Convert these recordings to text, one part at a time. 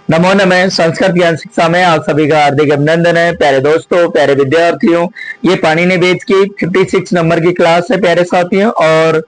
नमो नमः। संस्कृत ज्ञान शिक्षा में आप सभी का हार्दिक अभिनंदन है। प्यारे दोस्तों, प्यारे विद्यार्थियों, ये पाणिनि बेद की 56 नंबर की क्लास है प्यारे साथियों। और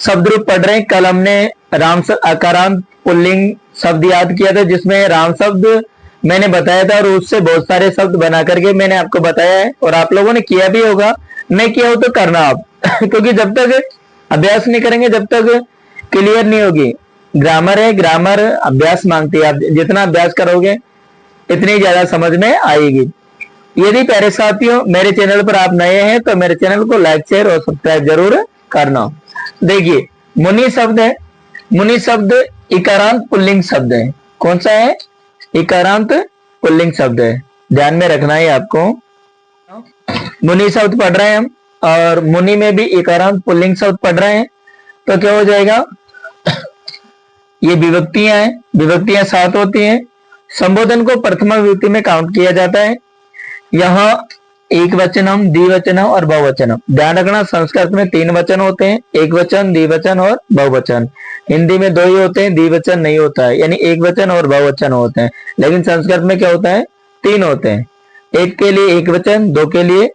शब्द रूप पढ़ रहे हैं। कल हमने राम अकारांत पुल्लिंग शब्द याद किया था, जिसमें राम शब्द मैंने बताया था और उससे बहुत सारे शब्द बना करके मैंने आपको बताया है और आप लोगों ने किया भी होगा। नहीं किया हो तो करना आप क्योंकि जब तक अभ्यास नहीं करेंगे जब तक क्लियर नहीं होगी। ग्रामर है, ग्रामर अभ्यास मांगती है। आप जितना अभ्यास करोगे इतनी ज्यादा समझ में आएगी। यदि प्यारे साथियों मेरे चैनल पर आप नए हैं तो मेरे चैनल को लाइक शेयर और सब्सक्राइब जरूर करना। देखिए, मुनि शब्द है। मुनि शब्द इकारांत पुल्लिंग शब्द है। कौन सा है? इकारांत पुल्लिंग शब्द है। ध्यान में रखना है आपको। मुनि शब्द पढ़ रहे हैं हम और मुनि में भी इकारांत पुल्लिंग शब्द पढ़ रहे हैं, तो क्या हो जाएगा? ये विभक्तियां हैं, विभक्तियां 7 होती हैं। संबोधन को प्रथमा विभक्ति में काउंट किया जाता है। यहाँ एक वचनम, द्विवचनम और बहुवचनम। ध्यान रखना, संस्कृत में 3 वचन होते हैं, एक वचन, द्विवचन और बहुवचन। हिंदी में 2 ही होते हैं, द्विवचन नहीं होता है, यानी एक वचन और बहुवचन होते हैं। लेकिन संस्कृत में क्या होता है? 3 होते हैं। एक के लिए एक वचन, 2 के लिए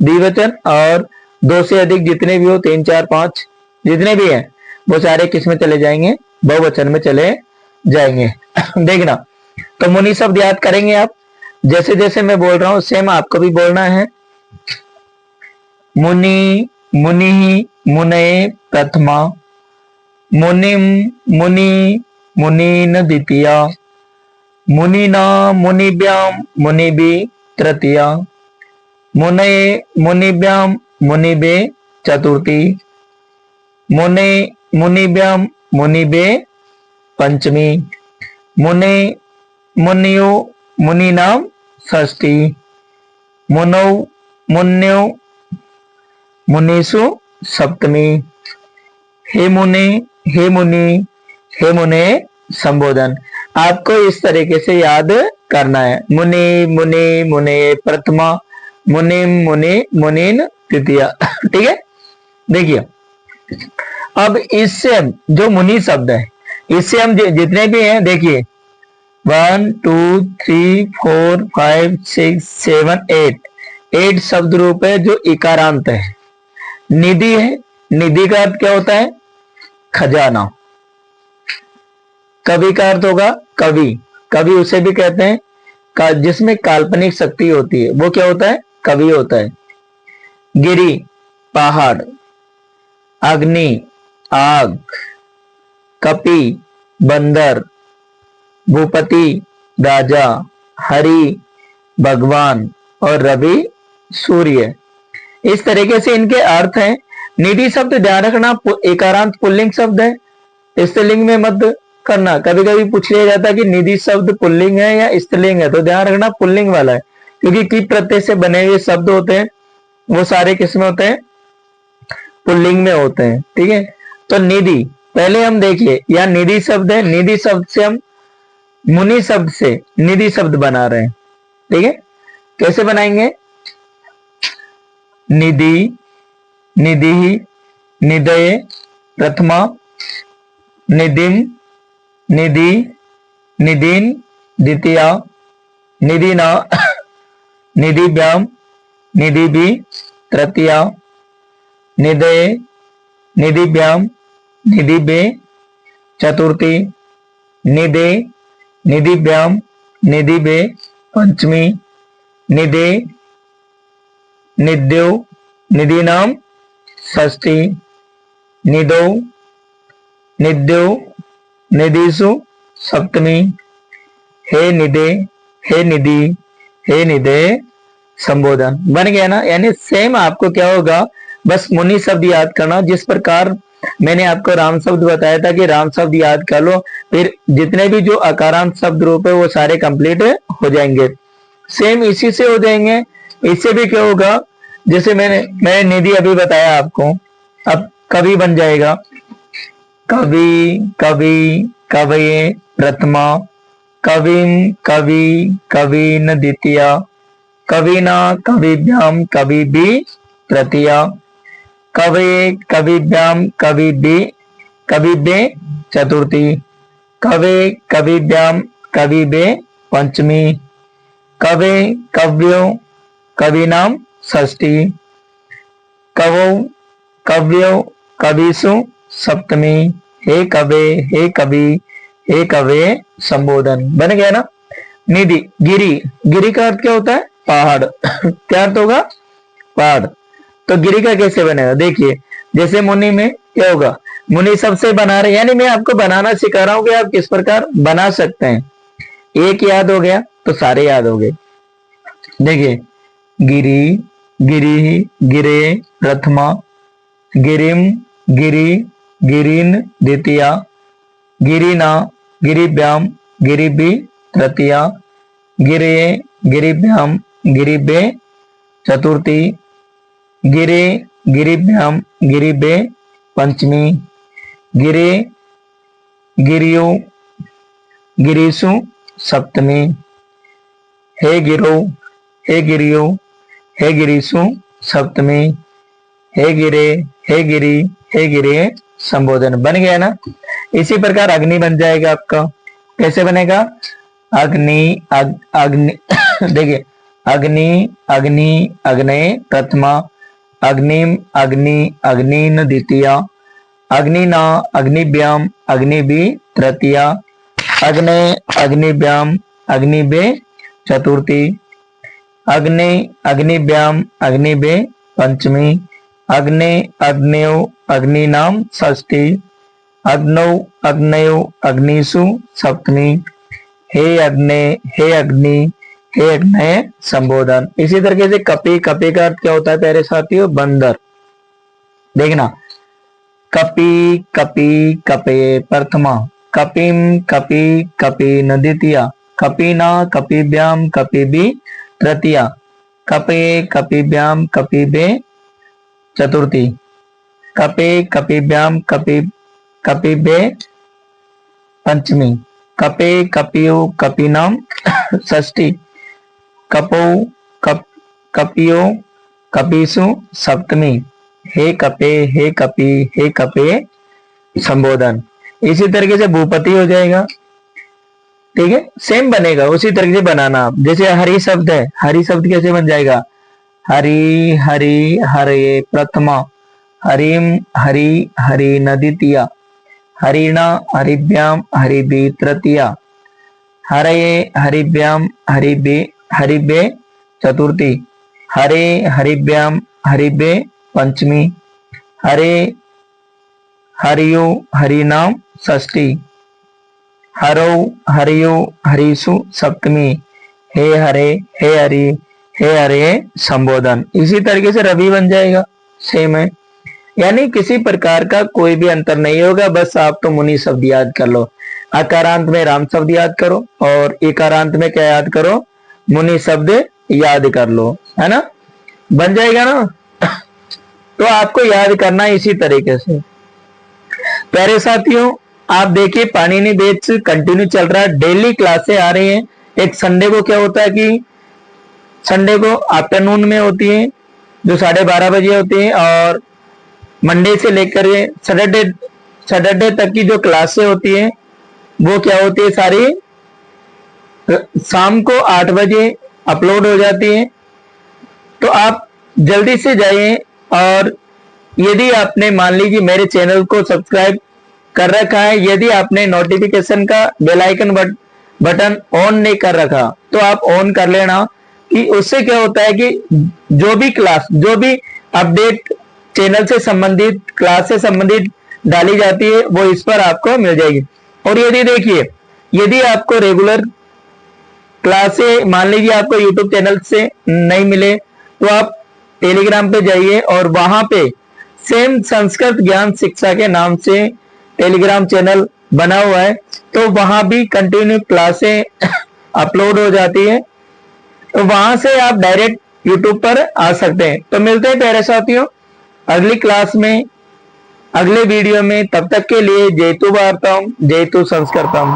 द्विवचन और 2 से अधिक जितने भी हो, 3, 4, 5 जितने भी हैं वो सारे किस में चले जाएंगे? बहुवचन में चले जाएंगे। देखना, तो मुनि शब्द याद करेंगे आप। जैसे जैसे मैं बोल रहा हूं सेम आपको भी बोलना है। मुनि, मुनि, मुनये प्रथमा, मुनिम, मुनि, मुनीन द्वितीया, मुनिना, मुनिभ्याम, मुनिभि तृतीया, मुनये, मुनिभ्याम, मुनिभे चतुर्थी, मुने, मुनिभ्याम, मुनिभे पंचमी, मुने, मुनियो, मुनिनाम षष्ठी, मुनौ, मुन्यो, मुनीषु सप्तमी। हे मुनि, हे मुनि, हे मुने संबोधन। आपको इस तरीके से याद करना है। मुनि, मुनि, मुने प्रथमा, मुनि, मुनि, मुनीन द्वितीया। ठीक है। देखिए, अब इससे हम जो मुनि शब्द है इससे हम जितने भी हैं, देखिए 1 2 3 4 5 6 7 8 शब्द रूप है जो इकारांत है। निधि है। निधि का अर्थ क्या होता है? खजाना। कवि का अर्थ होगा कवि। कवि उसे भी कहते हैं जिसमें काल्पनिक शक्ति होती है, वो क्या होता है? कवि होता है। गिरि, पहाड़। अग्नि, आग। कपि, बंदर। भूपति, राजा। हरि, भगवान। और रवि, सूर्य। इस तरीके से इनके अर्थ हैं। निधि शब्द ध्यान रखना एकारांत पुल्लिंग शब्द है, स्त्रीलिंग में मत करना। कभी कभी पूछ लिया जाता है कि निधि शब्द पुल्लिंग है या स्त्रीलिंग है, तो ध्यान रखना पुल्लिंग वाला है, क्योंकि की प्रत्यय से बने हुए शब्द होते हैं वो सारे किसमें होते हैं? पुल्लिंग में होते हैं। ठीक है। तो निधि पहले हम देखिए, यहाँ निधि शब्द है। निधि शब्द से हम मुनि शब्द से निधि शब्द बना रहे हैं। ठीक है। कैसे बनाएंगे? निधि, निधि, निधये प्रथमा, निधिम, निधि, निधिन द्वितीया, निधिना, निधिभ्याम, निधिभि तृतीया, निधये, निधिभ्याम, निधिभे चतुर्थी, निधे, निधिभ्याम, निधिभे पंचमी, निधे, निध्यो, निधिनाम षष्ठी, निधौ, निध्यो, निधिषु सप्तमी। हे निधे, हे निधि, हे निधे संबोधन। बन गया ना? यानी सेम आपको क्या होगा, बस मुनि शब्द याद करना। जिस प्रकार मैंने आपको राम शब्द बताया था कि राम शब्द याद कर लो, फिर जितने भी जो अकारांत शब्द रूप है वो सारे कंप्लीट हो जाएंगे। सेम इसी से हो जाएंगे। इससे भी क्या होगा, जैसे मैंने निधि अभी बताया आपको, अब कवि बन जाएगा। कवि, कवि, कवये प्रथमा, कविम, कवि, कवीन द्वितीया, कविना, कविभ्याम, कविभि तृतीया, कवये, कविभ्याम, कविभि, कविभे चतुर्थी, कवे, कविभ्याम, कवि बे पंचमी, कवे कव्यो कविनाम षष्ठी, कवौ कव्यो कविषु सप्तमी, हे कवे हे कवि हे कवे संबोधन। बन गया ना। निधि गिरी, गिरी का अर्थ क्या होता है? पहाड़। क्या अर्थ होगा? पहाड़। तो गिरी का कैसे बनेगा? देखिए जैसे मुनि में क्या होगा? मुनि सबसे बना रहे, यानी मैं आपको बनाना सिखा रहा हूं कि आप किस प्रकार बना सकते हैं। एक याद हो गया तो सारे याद हो गए। देखिए गिरी, गिरी, गिरे प्रथमा, गिरिम, गिरी, गिरीन द्वितीया, गिरिना, गिरिभ्याम, गिरिभि तृतीया, गिरे, गिरिभ्याम, गिरिभे चतुर्थी, गिरे, गिरिभ्याम, गिरिभे पंचमी, गिरे, गिरियो, गिरीषु सप्तमी, हे गिरो, हे गिरियो, हे गिरीषु सप्तमी, हे गिरे, हे गिरी, हे गिरे संबोधन। बन गया ना। इसी प्रकार अग्नि बन जाएगा आपका। कैसे बनेगा? अग्नि अग्नि देखिए अग्नि, अग्नि, अग्नये प्रथमा, अग्निम, अग्नि, अग्निन द्वितीया, अग्निना, अग्निभ्याम, अग्निभि तृतीया, अग्ने, अग्निभ्याम, अग्निभे चतुर्थी, अग्नि, अग्निभ्याम, अग्निभे पंचमी, अग्ने, अग्नयो, अग्निनाम षष्ठी, अग्नौ, अग्नयो, अग्निषु सप्तमी, हे अग्ने, हे अग्नि, हे अग्नय संबोधन। इसी तरीके से कपि, कपि का अर्थ क्या होता है प्यारे साथियों? बंदर। देखना कपि, कपि, कपे प्रथमा, कपिम, कपि, कपि द्वितीया, कपिना, कपिभ्याम, कपिभि तृतीया, कपे, कपिभ्याम, कपिभे चतुर्थी, कपे, कपिभ्याम, कपिभे पंचमी, कपे, कपियो, कपिनाम षष्ठी, कपौ, कपियो, कपिषु सप्तमी, हे कपे, हे कपि, हे कपे संबोधन। इसी तरीके से भूपति हो जाएगा। ठीक है, सेम बनेगा, उसी तरीके से बनाना आप। जैसे हरि शब्द है, हरि शब्द कैसे बन जाएगा? हरि, हरि, हरे प्रथमा, हरिम, हरि, हरि द्वितीया, हरिणा, हरिभ्याम, हरिभि तृतीया, हरये, हरिभ्याम, हरिभे चतुर्थी, हरे, हरिभ्याम, हरिभे पंचमी, हरे, हरियो, हरिनाम षष्ठी, हरौ, हरियो, हरीषु सप्तमी, हे हरे, हे हरि, हे हरे संबोधन। इसी तरीके से रवि बन जाएगा। सेम है, यानी किसी प्रकार का कोई भी अंतर नहीं होगा। बस आप तो मुनि शब्द याद कर लो। अकारांत में राम शब्द याद करो और इकारांत में क्या याद करो? मुनि शब्द याद कर लो, है ना। बन जाएगा ना। तो आपको याद करना इसी तरीके से। प्यारे साथियों, आप देखिए पाणिनि बैच कंटिन्यू चल रहा है, डेली क्लासें आ रही हैं। एक संडे को क्या होता है कि संडे को आफ्टरनून में होती है जो 12:30 बजे होती है, और मंडे से लेकर सैटरडे तक की जो क्लासें होती है वो क्या होती है? सारी शाम को 8 बजे अपलोड हो जाती है। तो आप जल्दी से जाइए, और यदि आपने मान लीजिए मेरे चैनल को सब्सक्राइब कर रखा है, यदि आपने नोटिफिकेशन का बेल आइकन बटन ऑन नहीं कर रखा तो आप ऑन कर लेना, कि उससे क्या होता है कि जो भी अपडेट चैनल से संबंधित, क्लास से संबंधित डाली जाती है वो इस पर आपको मिल जाएगी। और यदि देखिए, यदि आपको रेगुलर क्लासें मान लीजिए आपको यूट्यूब चैनल से नहीं मिले तो आप टेलीग्राम पे जाइए, और वहां पे सेम संस्कृत ज्ञान शिक्षा के नाम से टेलीग्राम चैनल बना हुआ है, तो वहां भी कंटिन्यू क्लासें अपलोड हो जाती है। तो वहां से आप डायरेक्ट यूट्यूब पर आ सकते हैं। तो मिलते हैं प्यारे साथियों अगली क्लास में, अगले वीडियो में। तब तक के लिए जयतु भारतम, जयतु संस्कृतम।